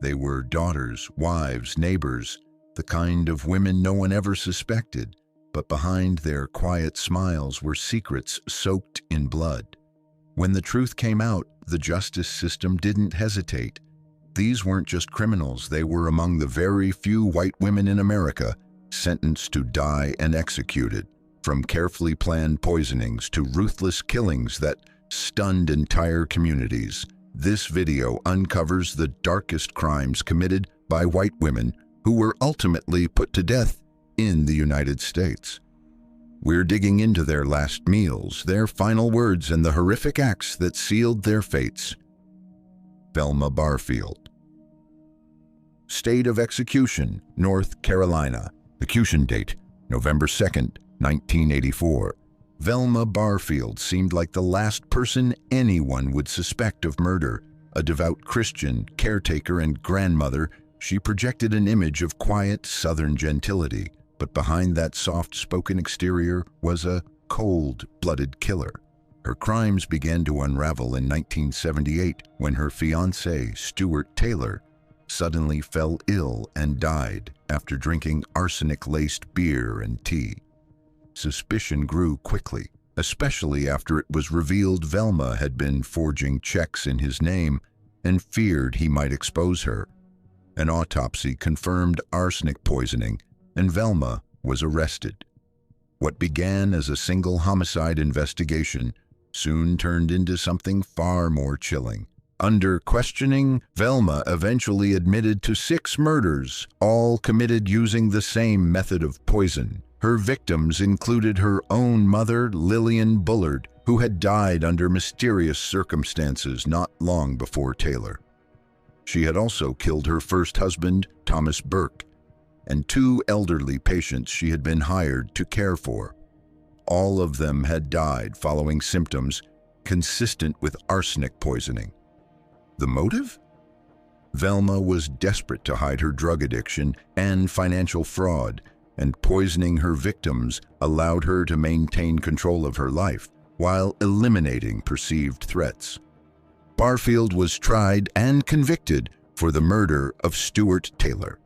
They were daughters, wives, neighbors, the kind of women no one ever suspected, but behind their quiet smiles were secrets soaked in blood. When the truth came out, the justice system didn't hesitate. These weren't just criminals, they were among the very few white women in America sentenced to die and executed, from carefully planned poisonings to ruthless killings that stunned entire communities. This video uncovers the darkest crimes committed by white women who were ultimately put to death in the United States. We're digging into their last meals, their final words, and the horrific acts that sealed their fates. Velma Barfield. State of execution, North Carolina. Execution date, November 2nd, 1984. Velma Barfield seemed like the last person anyone would suspect of murder. A devout Christian, caretaker, and grandmother, she projected an image of quiet Southern gentility. But behind that soft-spoken exterior was a cold-blooded killer. Her crimes began to unravel in 1978 when her fiancé, Stuart Taylor, suddenly fell ill and died after drinking arsenic-laced beer and tea. Suspicion grew quickly, especially after it was revealed Velma had been forging checks in his name and feared he might expose her. An autopsy confirmed arsenic poisoning, and Velma was arrested. What began as a single homicide investigation soon turned into something far more chilling. Under questioning, Velma eventually admitted to 6 murders, all committed using the same method of poison. Her victims included her own mother, Lillian Bullard, who had died under mysterious circumstances not long before Taylor. She had also killed her first husband, Thomas Burke, and 2 elderly patients she had been hired to care for. All of them had died following symptoms consistent with arsenic poisoning. The motive? Velma was desperate to hide her drug addiction and financial fraud, and poisoning her victims allowed her to maintain control of her life while eliminating perceived threats. Barfield was tried and convicted for the murder of Stuart Taylor.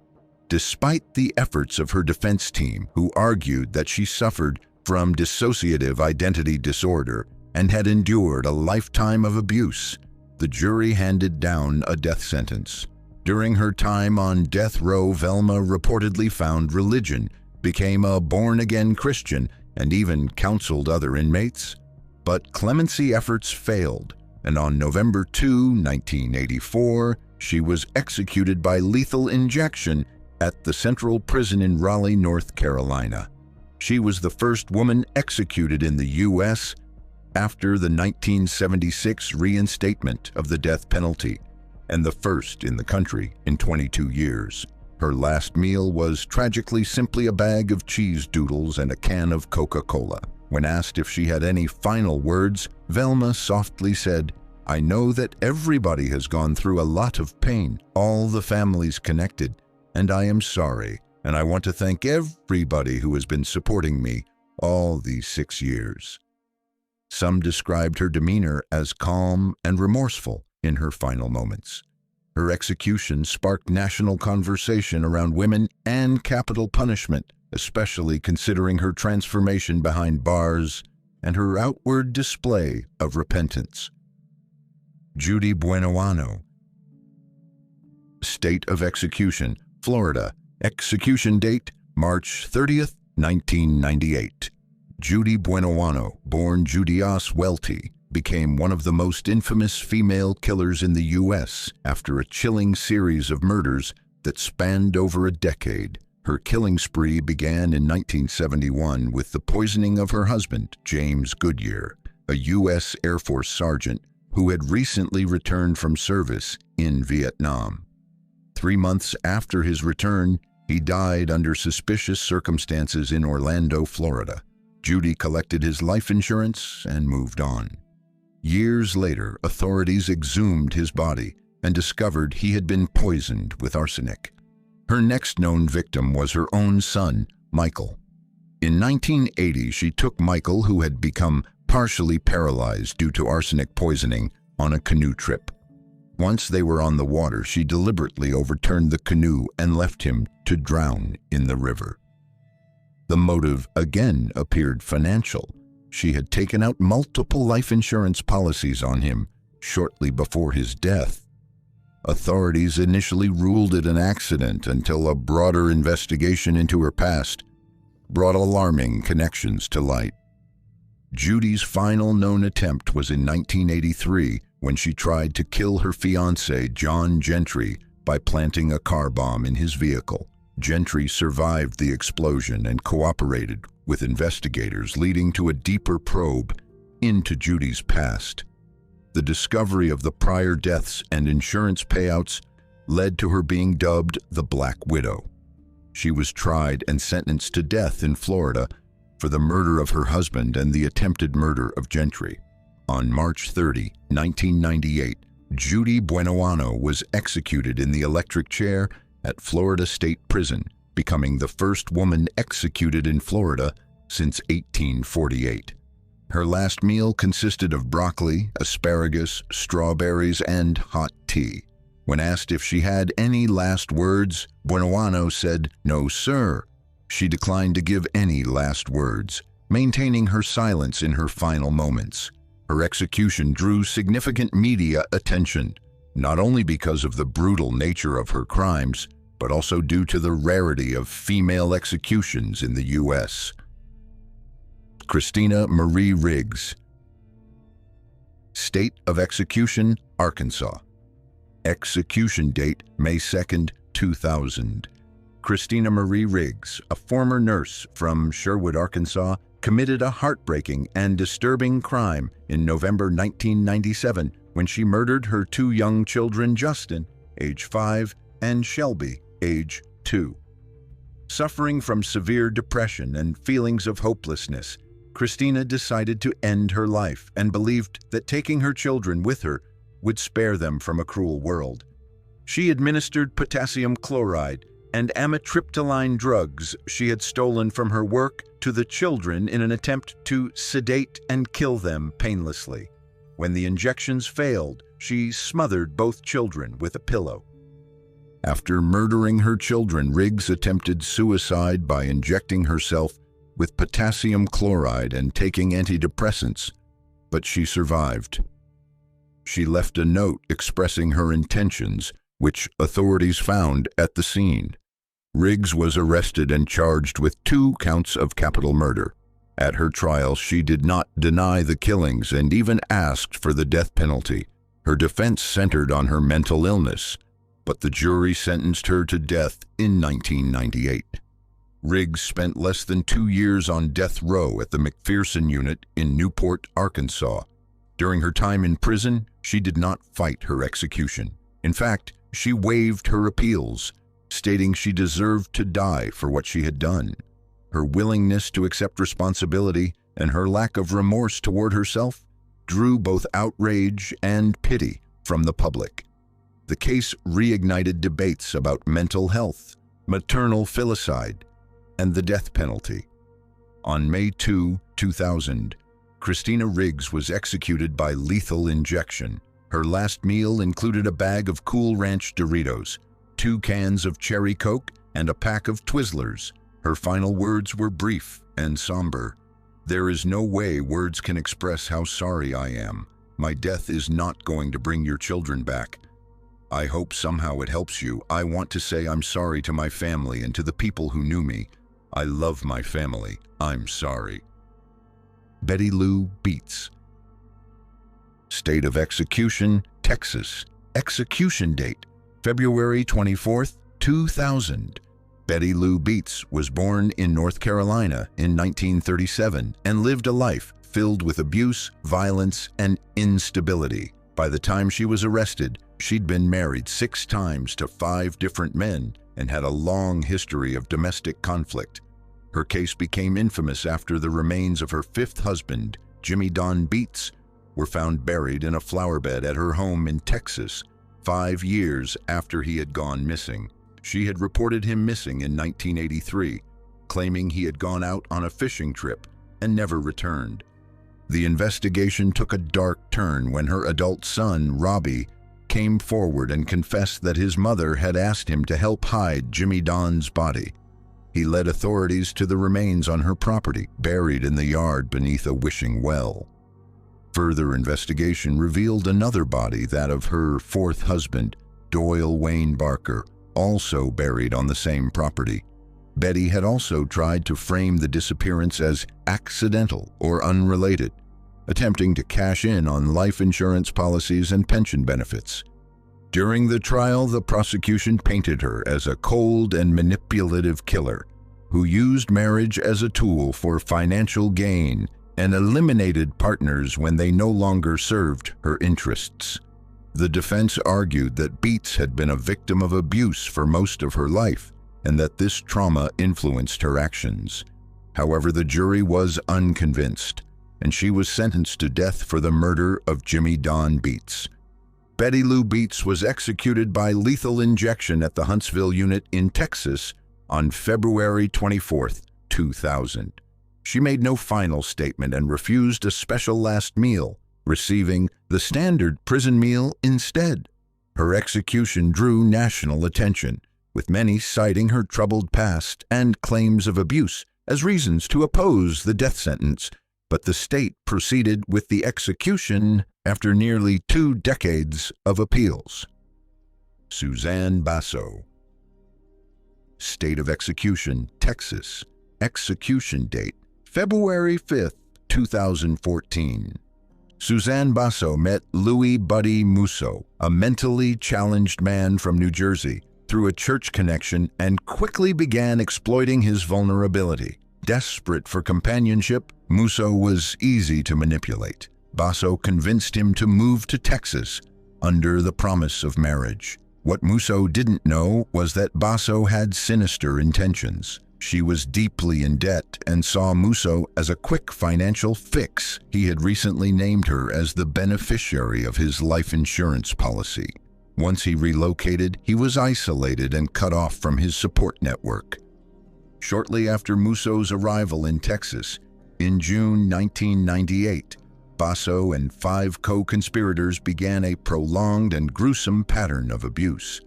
Despite the efforts of her defense team, who argued that she suffered from dissociative identity disorder and had endured a lifetime of abuse, the jury handed down a death sentence. During her time on death row, Velma reportedly found religion, became a born-again Christian, and even counseled other inmates. But clemency efforts failed, and on November 2, 1984, she was executed by lethal injection at the Central Prison in Raleigh, North Carolina. She was the first woman executed in the U.S. after the 1976 reinstatement of the death penalty, and the first in the country in 22 years. Her last meal was tragically simply a bag of cheese doodles and a can of Coca-Cola. When asked if she had any final words, Velma softly said, "I know that everybody has gone through a lot of pain, all the families connected, and I am sorry, and I want to thank everybody who has been supporting me all these 6 years." Some described her demeanor as calm and remorseful in her final moments. Her execution sparked national conversation around women and capital punishment, especially considering her transformation behind bars and her outward display of repentance. Judy Buenoano. State of execution, Florida. Execution date, March 30th, 1998. Judy Buenoano, born Judias Welty, became one of the most infamous female killers in the U.S. after a chilling series of murders that spanned over a decade. Her killing spree began in 1971 with the poisoning of her husband, James Goodyear, a U.S. Air Force sergeant who had recently returned from service in Vietnam. 3 months after his return, he died under suspicious circumstances in Orlando, Florida. Judy collected his life insurance and moved on. Years later, authorities exhumed his body and discovered he had been poisoned with arsenic. Her next known victim was her own son, Michael. In 1980, she took Michael, who had become partially paralyzed due to arsenic poisoning, on a canoe trip. Once they were on the water, she deliberately overturned the canoe and left him to drown in the river. The motive again appeared financial. She had taken out multiple life insurance policies on him shortly before his death. Authorities initially ruled it an accident until a broader investigation into her past brought alarming connections to light. Judy's final known attempt was in 1983 when she tried to kill her fiancé, John Gentry, by planting a car bomb in his vehicle. Gentry survived the explosion and cooperated with investigators, leading to a deeper probe into Judy's past. The discovery of the prior deaths and insurance payouts led to her being dubbed the Black Widow. She was tried and sentenced to death in Florida for the murder of her husband and the attempted murder of Gentry. On March 30, 1998, Judy Buenoano was executed in the electric chair at Florida State Prison, becoming the first woman executed in Florida since 1848. Her last meal consisted of broccoli, asparagus, strawberries, and hot tea. When asked if she had any last words, Buenoano said, "No, sir." She declined to give any last words, maintaining her silence in her final moments. Her execution drew significant media attention, not only because of the brutal nature of her crimes, but also due to the rarity of female executions in the U.S. Christina Marie Riggs. State of execution, Arkansas. Execution date, May 2, 2000. Christina Marie Riggs, a former nurse from Sherwood, Arkansas, committed a heartbreaking and disturbing crime in November 1997 when she murdered her two young children, Justin, age 5, and Shelby, age 2. Suffering from severe depression and feelings of hopelessness, Christina decided to end her life and believed that taking her children with her would spare them from a cruel world. She administered potassium chloride and amitriptyline drugs she had stolen from her work to the children in an attempt to sedate and kill them painlessly. When the injections failed, she smothered both children with a pillow. After murdering her children, Riggs attempted suicide by injecting herself with potassium chloride and taking antidepressants, but she survived. She left a note expressing her intentions, which authorities found at the scene. Riggs was arrested and charged with 2 counts of capital murder. At her trial, she did not deny the killings and even asked for the death penalty. Her defense centered on her mental illness, but the jury sentenced her to death in 1998. Riggs spent less than 2 years on death row at the McPherson unit in Newport, Arkansas. During her time in prison, she did not fight her execution. In fact, she waived her appeals, stating she deserved to die for what she had done. Her willingness to accept responsibility and her lack of remorse toward herself drew both outrage and pity from the public. The case reignited debates about mental health, maternal filicide, and the death penalty. On May 2, 2000, Christina Riggs was executed by lethal injection. Her last meal included a bag of Cool Ranch Doritos, 2 cans of Cherry Coke, and a pack of Twizzlers. Her final words were brief and somber. "There is no way words can express how sorry I am. My death is not going to bring your children back. I hope somehow it helps you. I want to say I'm sorry to my family and to the people who knew me. I love my family. I'm sorry." Betty Lou Beets. State of execution, Texas. Execution date, February 24, 2000. Betty Lou Beets was born in North Carolina in 1937 and lived a life filled with abuse, violence, and instability. By the time she was arrested, she'd been married 6 times to 5 different men and had a long history of domestic conflict. Her case became infamous after the remains of her 5th husband, Jimmy Don Beets, were found buried in a flower bed at her home in Texas 5 years after he had gone missing. She had reported him missing in 1983, claiming he had gone out on a fishing trip and never returned. The investigation took a dark turn when her adult son, Robbie, came forward and confessed that his mother had asked him to help hide Jimmy Don's body. He led authorities to the remains on her property, buried in the yard beneath a wishing well. Further investigation revealed another body, that of her fourth husband, Doyle Wayne Barker, also buried on the same property. Betty had also tried to frame the disappearance as accidental or unrelated, attempting to cash in on life insurance policies and pension benefits. During the trial, the prosecution painted her as a cold and manipulative killer who used marriage as a tool for financial gain and eliminated partners when they no longer served her interests. The defense argued that Beets had been a victim of abuse for most of her life and that this trauma influenced her actions. However, the jury was unconvinced, and she was sentenced to death for the murder of Jimmy Don Beets. Betty Lou Beets was executed by lethal injection at the Huntsville unit in Texas on February 24, 2000. She made no final statement and refused a special last meal, receiving the standard prison meal instead. Her execution drew national attention, with many citing her troubled past and claims of abuse as reasons to oppose the death sentence, but the state proceeded with the execution after nearly 2 decades of appeals. Suzanne Basso. State of execution, Texas. Execution date, February 5, 2014. Suzanne Basso met Louis Buddy Musso, a mentally challenged man from New Jersey, through a church connection and quickly began exploiting his vulnerability. Desperate for companionship, Musso was easy to manipulate. Basso convinced him to move to Texas under the promise of marriage. What Musso didn't know was that Basso had sinister intentions. She was deeply in debt and saw Musso as a quick financial fix. He had recently named her as the beneficiary of his life insurance policy. Once he relocated, he was isolated and cut off from his support network. Shortly after Musso's arrival in Texas, in June 1998, Basso and 5 co-conspirators began a prolonged and gruesome pattern of abuse.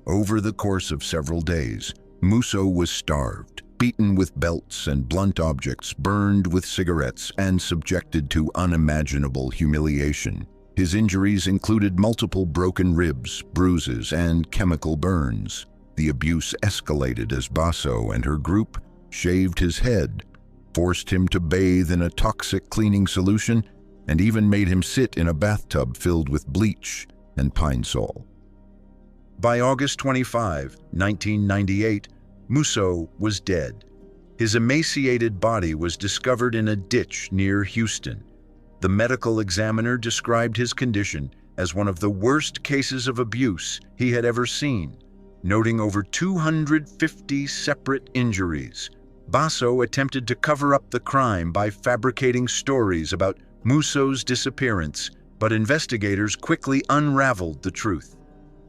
Over the course of several days, Musso was starved, beaten with belts and blunt objects, burned with cigarettes, and subjected to unimaginable humiliation. His injuries included multiple broken ribs, bruises, and chemical burns. The abuse escalated as Basso and her group shaved his head, forced him to bathe in a toxic cleaning solution, and even made him sit in a bathtub filled with bleach and Pine Sol. By August 25, 1998, Musso was dead. His emaciated body was discovered in a ditch near Houston. The medical examiner described his condition as one of the worst cases of abuse he had ever seen, noting over 250 separate injuries. Basso attempted to cover up the crime by fabricating stories about Musso's disappearance, but investigators quickly unraveled the truth.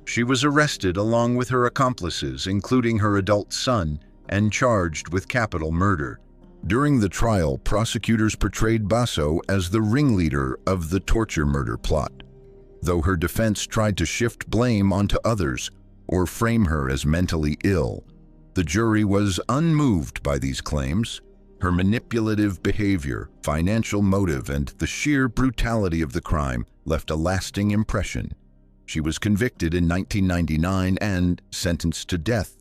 She was arrested along with her accomplices, including her adult son, and charged with capital murder. During the trial, prosecutors portrayed Basso as the ringleader of the torture murder plot, though her defense tried to shift blame onto others or frame her as mentally ill. The jury was unmoved by these claims. Her manipulative behavior, financial motive, and the sheer brutality of the crime left a lasting impression. She was convicted in 1999 and sentenced to death.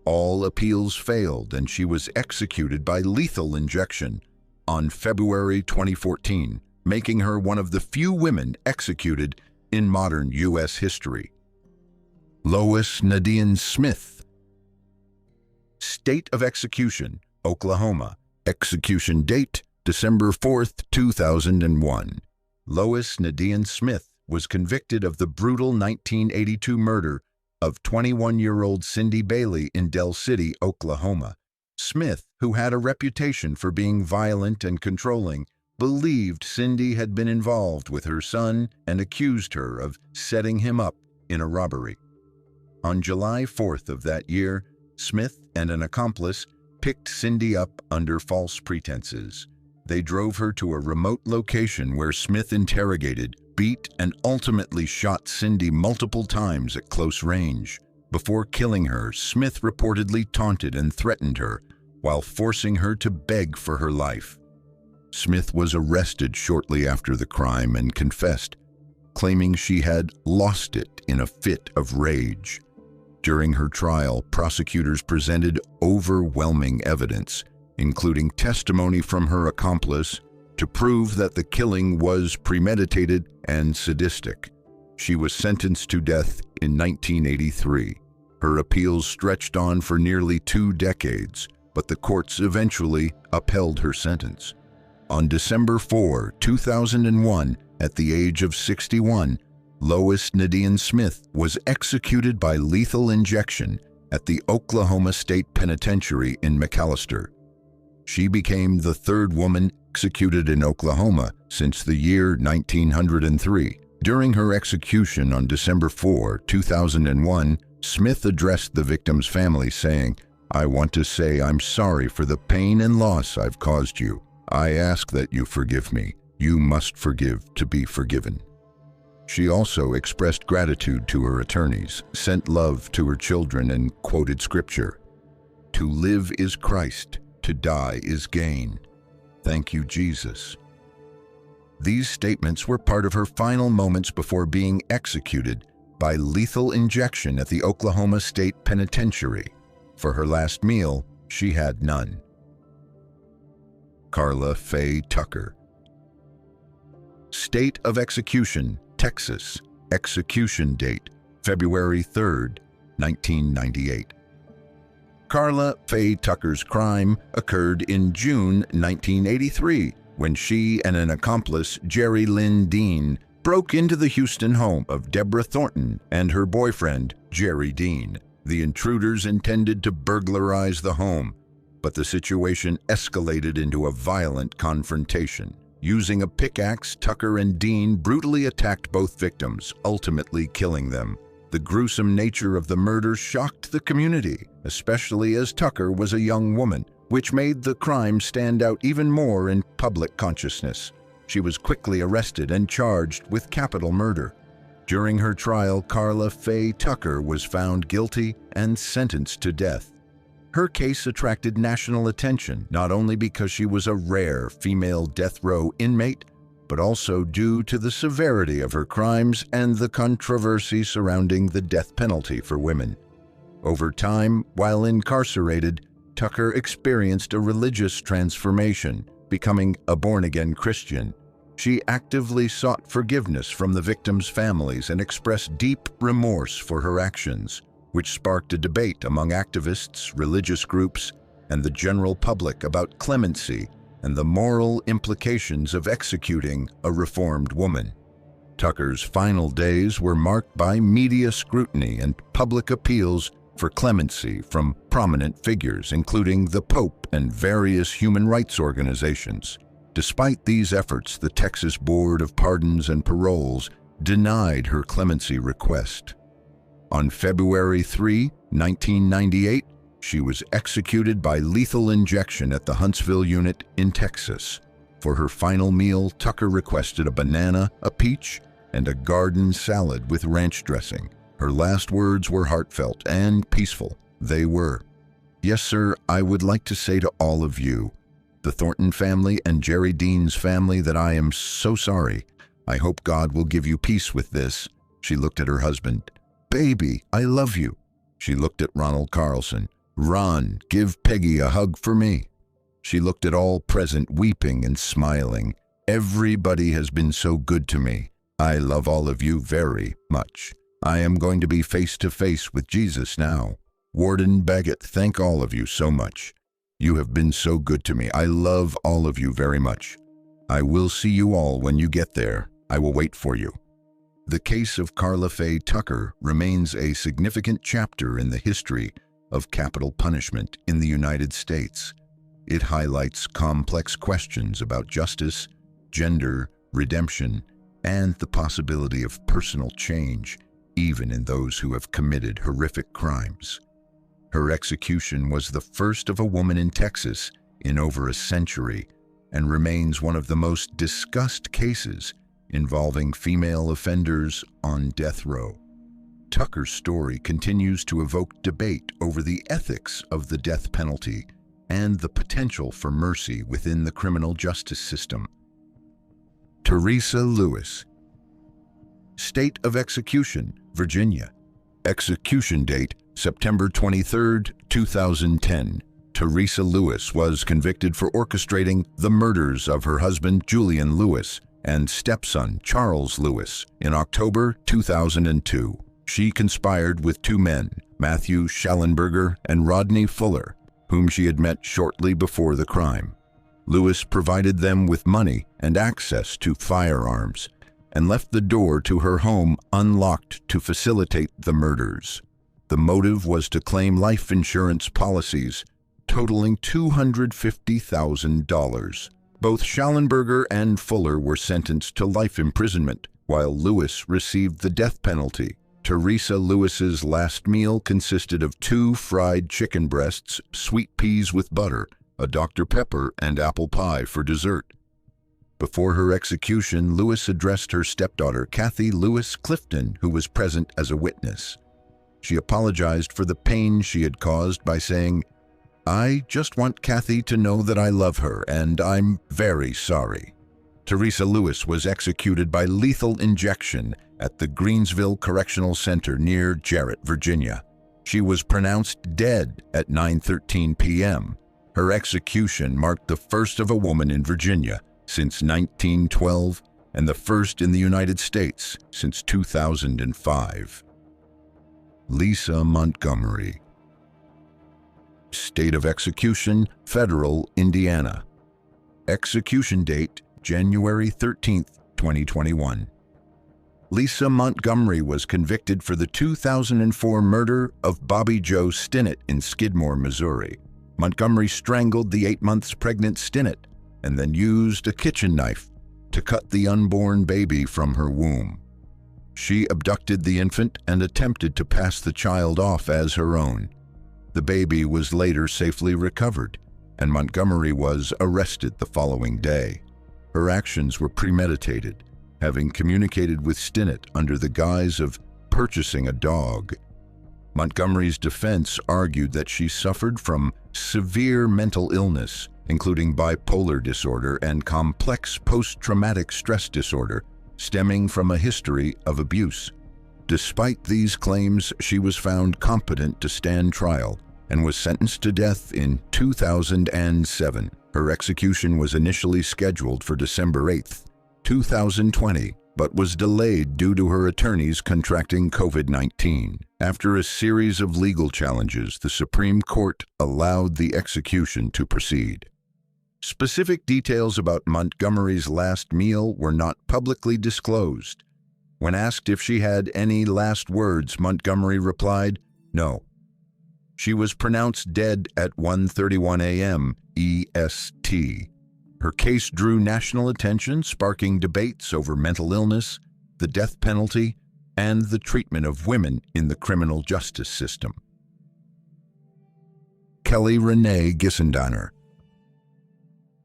All appeals failed, and she was executed by lethal injection on February 2014, making her one of the few women executed in modern U.S. history. Lois Nadine Smith. State of execution, Oklahoma. Execution date, December 4, 2001. Lois Nadine Smith was convicted of the brutal 1982 murder of 21-year-old Cindy Bailey in Del City, Oklahoma. Smith, who had a reputation for being violent and controlling, believed Cindy had been involved with her son and accused her of setting him up in a robbery. On July 4th of that year, Smith and an accomplice picked Cindy up under false pretenses. They drove her to a remote location where Smith interrogated, beat, and ultimately shot Cindy multiple times at close range. Before killing her, Smith reportedly taunted and threatened her while forcing her to beg for her life. Smith was arrested shortly after the crime and confessed, claiming she had lost it in a fit of rage. During her trial, prosecutors presented overwhelming evidence, including testimony from her accomplice, to prove that the killing was premeditated and sadistic. She was sentenced to death in 1983. Her appeals stretched on for nearly 2 decades, but the courts eventually upheld her sentence. On December 4, 2001, at the age of 61, Lois Nadine Smith was executed by lethal injection at the Oklahoma State Penitentiary in McAlester. She became the 3rd woman executed in Oklahoma since the year 1903. During her execution on December 4, 2001, Smith addressed the victim's family saying, "I want to say I'm sorry for the pain and loss I've caused you. I ask that you forgive me. You must forgive to be forgiven." She also expressed gratitude to her attorneys, sent love to her children, and quoted scripture, "To live is Christ, to die is gain. Thank you, Jesus." These statements were part of her final moments before being executed by lethal injection at the Oklahoma State Penitentiary. For her last meal, she had none. Carla Faye Tucker. State of execution, Texas. Execution date, February 3, 1998. Carla Faye Tucker's crime occurred in June 1983 when she and an accomplice, Jerry Lynn Dean, broke into the Houston home of Deborah Thornton and her boyfriend, Jerry Dean. The intruders intended to burglarize the home, but the situation escalated into a violent confrontation. Using a pickaxe, Tucker and Dean brutally attacked both victims, ultimately killing them. The gruesome nature of the murder shocked the community, especially as Tucker was a young woman, which made the crime stand out even more in public consciousness. She was quickly arrested and charged with capital murder. During her trial, Carla Faye Tucker was found guilty and sentenced to death. Her case attracted national attention, not only because she was a rare female death row inmate, but also due to the severity of her crimes and the controversy surrounding the death penalty for women. Over time, while incarcerated, Tucker experienced a religious transformation, becoming a born-again Christian. She actively sought forgiveness from the victims' families and expressed deep remorse for her actions, which sparked a debate among activists, religious groups, and the general public about clemency and the moral implications of executing a reformed woman. Tucker's final days were marked by media scrutiny and public appeals for clemency from prominent figures, including the Pope and various human rights organizations. Despite these efforts, the Texas Board of Pardons and Paroles denied her clemency request. On February 3, 1998, she was executed by lethal injection at the Huntsville unit in Texas. For her final meal, Tucker requested a banana, a peach, and a garden salad with ranch dressing. Her last words were heartfelt and peaceful. They were, "Yes, sir, I would like to say to all of you, the Thornton family and Jerry Dean's family, that I am so sorry. I hope God will give you peace with this." She looked at her husband. "Baby, I love you." She looked at Ronald Carlson. "Ron, give Peggy a hug for me." She looked at all present, weeping and smiling. "Everybody has been so good to me. I love all of you very much. I am going to be face to face with Jesus now. Warden Baggett, thank all of you so much. You have been so good to me. I love all of you very much. I will see you all when you get there. I will wait for you." The case of Carla Faye Tucker remains a significant chapter in the history of capital punishment in the United States. It highlights complex questions about justice, gender, redemption, and the possibility of personal change, even in those who have committed horrific crimes. Her execution was the first of a woman in Texas in over a century and remains one of the most discussed cases involving female offenders on death row. Tucker's story continues to evoke debate over the ethics of the death penalty and the potential for mercy within the criminal justice system. Teresa Lewis. State of execution, Virginia. Execution date, September 23, 2010. Teresa Lewis was convicted for orchestrating the murders of her husband, Julian Lewis, and stepson, Charles Lewis, in October 2002. She conspired with two men, Matthew Schallenberger and Rodney Fuller, whom she had met shortly before the crime. Lewis provided them with money and access to firearms and left the door to her home unlocked to facilitate the murders. The motive was to claim life insurance policies totaling $250,000. Both Schallenberger and Fuller were sentenced to life imprisonment, while Lewis received the death penalty. Teresa Lewis's last meal consisted of 2 fried chicken breasts, sweet peas with butter, a Dr. Pepper, and apple pie for dessert. Before her execution, Lewis addressed her stepdaughter, Kathy Lewis Clifton, who was present as a witness. She apologized for the pain she had caused by saying, "I just want Kathy to know that I love her, and I'm very sorry." Teresa Lewis was executed by lethal injection at the Greensville Correctional Center near Jarrett, Virginia. She was pronounced dead at 9:13 p.m. Her execution marked the first of a woman in Virginia since 1912 and the first in the United States since 2005. Lisa Montgomery. State of execution, Federal, Indiana. Execution date, January 13, 2021. Lisa Montgomery was convicted for the 2004 murder of Bobby Joe Stinnett in Skidmore, Missouri. Montgomery strangled the 8 months pregnant Stinnett and then used a kitchen knife to cut the unborn baby from her womb. She abducted the infant and attempted to pass the child off as her own. The baby was later safely recovered, and Montgomery was arrested the following day. Her actions were premeditated, having communicated with Stinnett under the guise of purchasing a dog. Montgomery's defense argued that she suffered from severe mental illness, including bipolar disorder and complex post-traumatic stress disorder, stemming from a history of abuse. Despite these claims, she was found competent to stand trial and was sentenced to death in 2007. Her execution was initially scheduled for December 8, 2020, but was delayed due to her attorneys contracting COVID-19. After a series of legal challenges, the Supreme Court allowed the execution to proceed. Specific details about Montgomery's last meal were not publicly disclosed. When asked if she had any last words, Montgomery replied, "No." She was pronounced dead at 1:31 a.m. EST. Her case drew national attention, sparking debates over mental illness, the death penalty, and the treatment of women in the criminal justice system. Kelly Renee Gissendaner.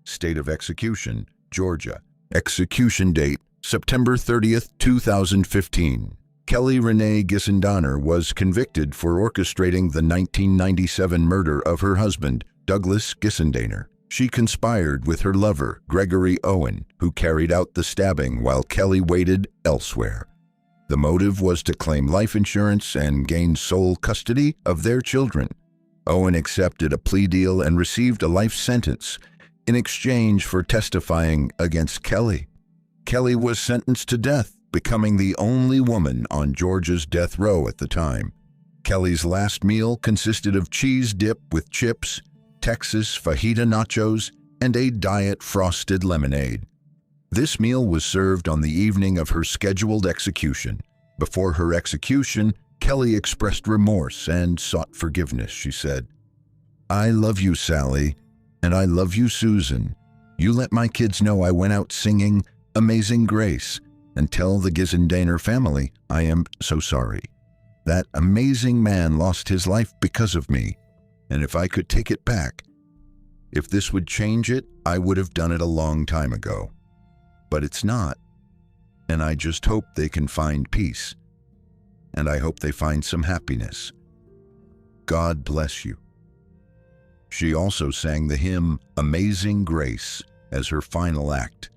State of execution, Georgia. Execution date, September 30, 2015. Kelly Renee Gissendaner was convicted for orchestrating the 1997 murder of her husband, Douglas Gissendaner. She conspired with her lover, Gregory Owen, who carried out the stabbing while Kelly waited elsewhere. The motive was to claim life insurance and gain sole custody of their children. Owen accepted a plea deal and received a life sentence in exchange for testifying against Kelly. Kelly was sentenced to death, becoming the only woman on Georgia's death row at the time. Kelly's last meal consisted of cheese dip with chips, Texas fajita nachos, and a diet frosted lemonade. This meal was served on the evening of her scheduled execution. Before her execution, Kelly expressed remorse and sought forgiveness. She said, "I love you, Sally, and I love you, Susan. You let my kids know I went out singing Amazing Grace, and tell the Gissendaner family I am so sorry. That amazing man lost his life because of me, and if I could take it back, if this would change it, I would have done it a long time ago. But it's not. and I just hope they can find peace. And I hope they find some happiness. God bless you." She also sang the hymn "Amazing Grace" as her final act.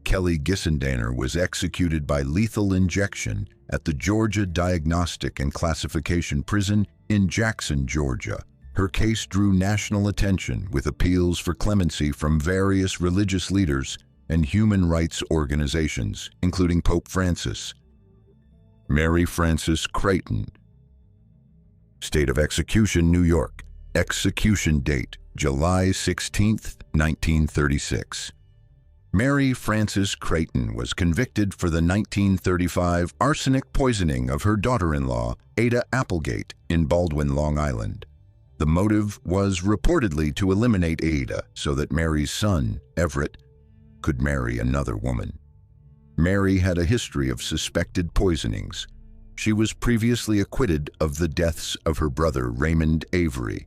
Kelly Gissendaner was executed by lethal injection at the Georgia Diagnostic and Classification Prison in Jackson, Georgia. Her case drew national attention with appeals for clemency from various religious leaders and human rights organizations, including Pope Francis. Mary Frances Creighton. State of execution, New York. Execution date, July 16, 1936. Mary Frances Creighton was convicted for the 1935 arsenic poisoning of her daughter-in-law, Ada Applegate, in Baldwin, Long Island. The motive was reportedly to eliminate Ada so that Mary's son, Everett, could marry another woman. Mary had a history of suspected poisonings. She was previously acquitted of the deaths of her brother, Raymond Avery,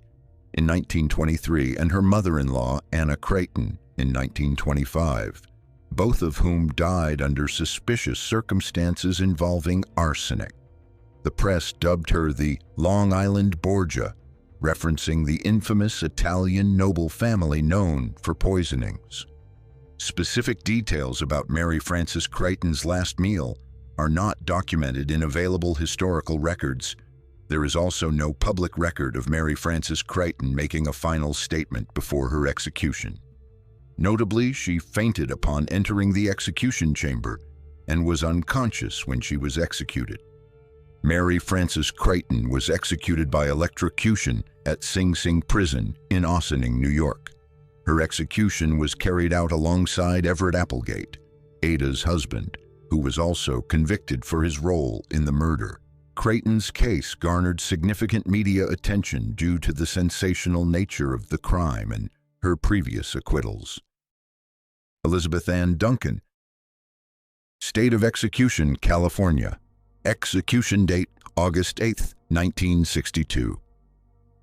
in 1923, and her mother-in-law, Anna Creighton, in 1925, both of whom died under suspicious circumstances involving arsenic. The press dubbed her the Long Island Borgia, referencing the infamous Italian noble family known for poisonings. Specific details about Mary Frances Creighton's last meal are not documented in available historical records. There is also no public record of Mary Frances Creighton making a final statement before her execution. Notably, she fainted upon entering the execution chamber and was unconscious when she was executed. Mary Frances Creighton was executed by electrocution at Sing Sing Prison in Ossining, New York. Her execution was carried out alongside Everett Applegate, Ada's husband, who was also convicted for his role in the murder. Creighton's case garnered significant media attention due to the sensational nature of the crime and her previous acquittals. Elizabeth Ann Duncan. State of execution, California. Execution date, August 8, 1962.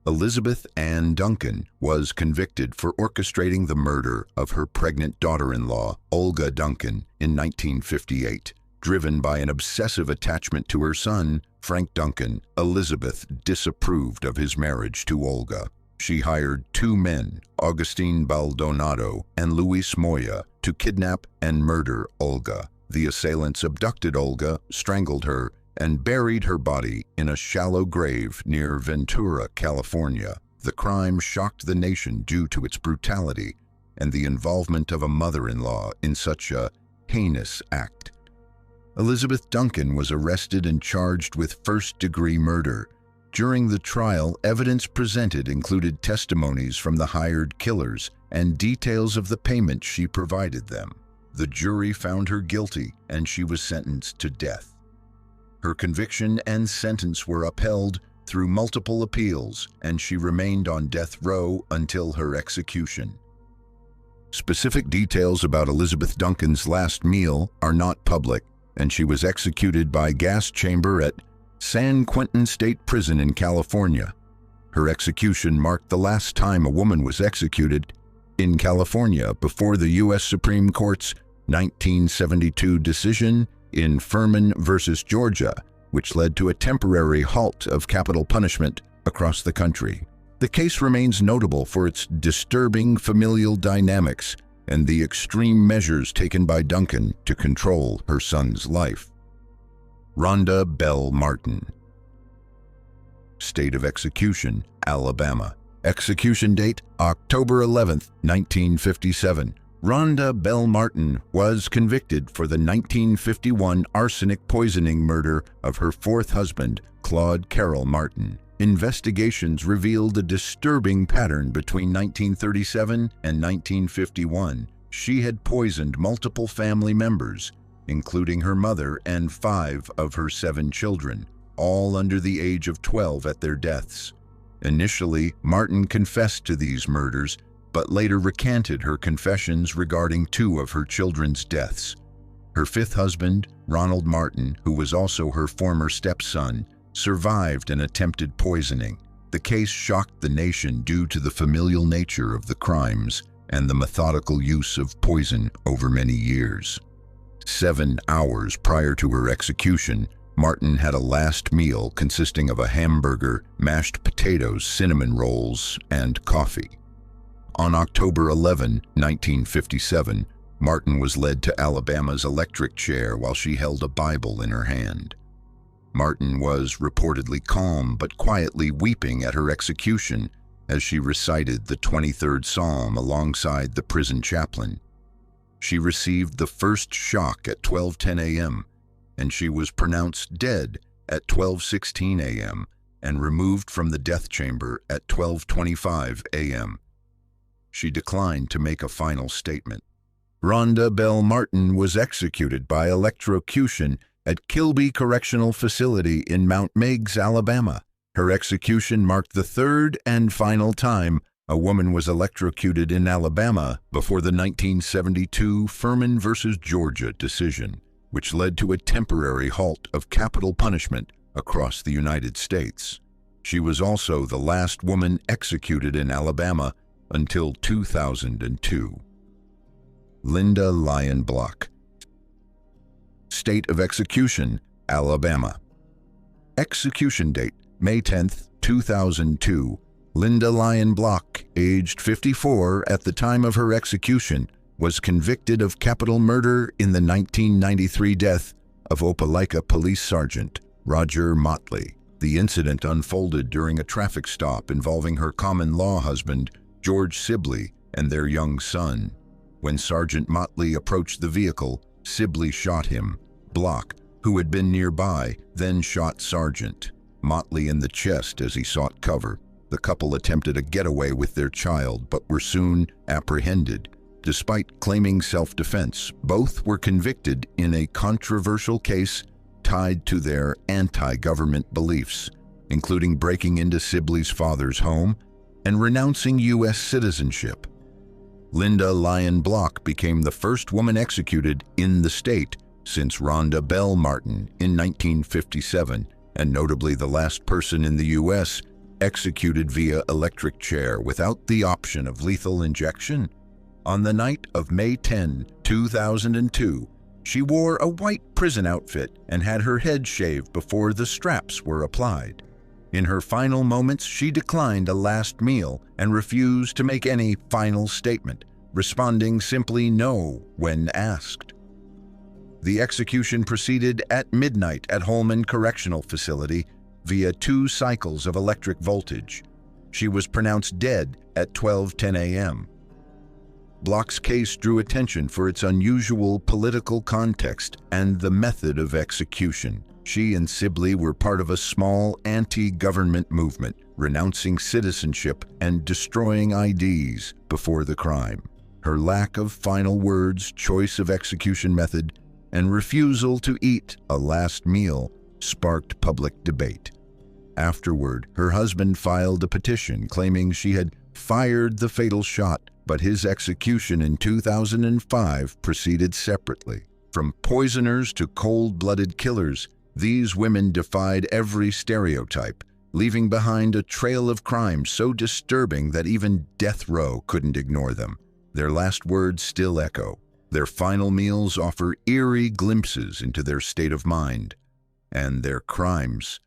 Elizabeth Ann Duncan was convicted for orchestrating the murder of her pregnant daughter-in-law, Olga Duncan, in 1958. Driven by an obsessive attachment to her son, Frank Duncan, Elizabeth disapproved of his marriage to Olga. She hired two men, Augustine Baldonado and Luis Moya, to kidnap and murder Olga. The assailants abducted Olga, strangled her, and buried her body in a shallow grave near Ventura, California. The crime shocked the nation due to its brutality and the involvement of a mother-in-law in such a heinous act. Elizabeth Duncan was arrested and charged with first-degree murder. During the trial, evidence presented included testimonies from the hired killers and details of the payment she provided them. The jury found her guilty, and she was sentenced to death. Her conviction and sentence were upheld through multiple appeals, and she remained on death row until her execution. Specific details about Elizabeth Duncan's last meal are not public, and she was executed by gas chamber at San Quentin State Prison in California. Her execution marked the last time a woman was executed in California before the U.S. Supreme Court's 1972 decision in Furman v. Georgia, which led to a temporary halt of capital punishment across the country. The case remains notable for its disturbing familial dynamics and the extreme measures taken by Duncan to control her son's life. Rhonda Bell Martin. State of execution, Alabama. Execution date, October 11, 1957. Rhonda Bell Martin was convicted for the 1951 arsenic poisoning murder of her fourth husband, Claude Carroll Martin. Investigations revealed a disturbing pattern between 1937 and 1951. She had poisoned multiple family members, including her mother and 5 of her 7 children, all under the age of 12 at their deaths. Initially, Martin confessed to these murders, but later recanted her confessions regarding 2 of her children's deaths. Her 5th husband, Ronald Martin, who was also her former stepson, survived an attempted poisoning. The case shocked the nation due to the familial nature of the crimes and the methodical use of poison over many years. 7 hours prior to her execution, Martin had a last meal consisting of a hamburger, mashed potatoes, cinnamon rolls, and coffee. On October 11, 1957, Martin was led to Alabama's electric chair while she held a Bible in her hand. Martin was reportedly calm but quietly weeping at her execution as she recited the 23rd Psalm alongside the prison chaplain. She received the first shock at 12:10 a.m., and she was pronounced dead at 12:16 a.m. and removed from the death chamber at 12:25 a.m. She declined to make a final statement. Rhonda Bell Martin was executed by electrocution at Kilby Correctional Facility in Mount Meigs, Alabama. Her execution marked the third and final time a woman was electrocuted in Alabama before the 1972 Furman v. Georgia decision, which led to a temporary halt of capital punishment across the United States. She was also the last woman executed in Alabama until 2002. Linda Lyon Block. State of execution, Alabama. Execution date, May 10, 2002. Linda Lyon Block, aged 54 at the time of her execution, was convicted of capital murder in the 1993 death of Opelika Police Sergeant Roger Motley. The incident unfolded during a traffic stop involving her common-law husband, George Sibley, and their young son. When Sergeant Motley approached the vehicle, Sibley shot him. Block, who had been nearby, then shot Sergeant Motley in the chest as he sought cover. The couple attempted a getaway with their child, but were soon apprehended. Despite claiming self-defense, both were convicted in a controversial case tied to their anti-government beliefs, including breaking into Sibley's father's home and renouncing U.S. citizenship. Linda Lyon Block became the first woman executed in the state since Rhonda Bell Martin in 1957, and notably the last person in the U.S. executed via electric chair without the option of lethal injection. On the night of May 10, 2002, she wore a white prison outfit and had her head shaved before the straps were applied. In her final moments, she declined a last meal and refused to make any final statement, responding simply no when asked. The execution proceeded at midnight at Holman Correctional Facility via 2 cycles of electric voltage. She was pronounced dead at 12:10 a.m. Block's case drew attention for its unusual political context and the method of execution. She and Sibley were part of a small anti-government movement, renouncing citizenship and destroying IDs before the crime. Her lack of final words, choice of execution method, and refusal to eat a last meal sparked public debate. Afterward, her husband filed a petition claiming she had fired the fatal shot, but his execution in 2005 proceeded separately. From poisoners to cold-blooded killers, these women defied every stereotype, leaving behind a trail of crime so disturbing that even death row couldn't ignore them. Their last words still echo. Their final meals offer eerie glimpses into their state of mind, and their crimes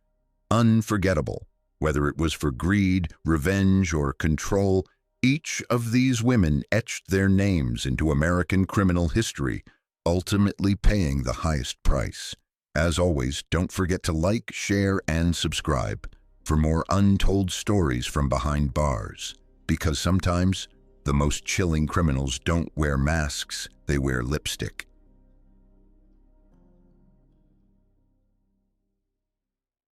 unforgettable. Whether it was for greed, revenge, or control, each of these women etched their names into American criminal history, ultimately paying the highest price. As always, don't forget to like, share, and subscribe for more untold stories from behind bars. Because sometimes the most chilling criminals don't wear masks, they wear lipstick.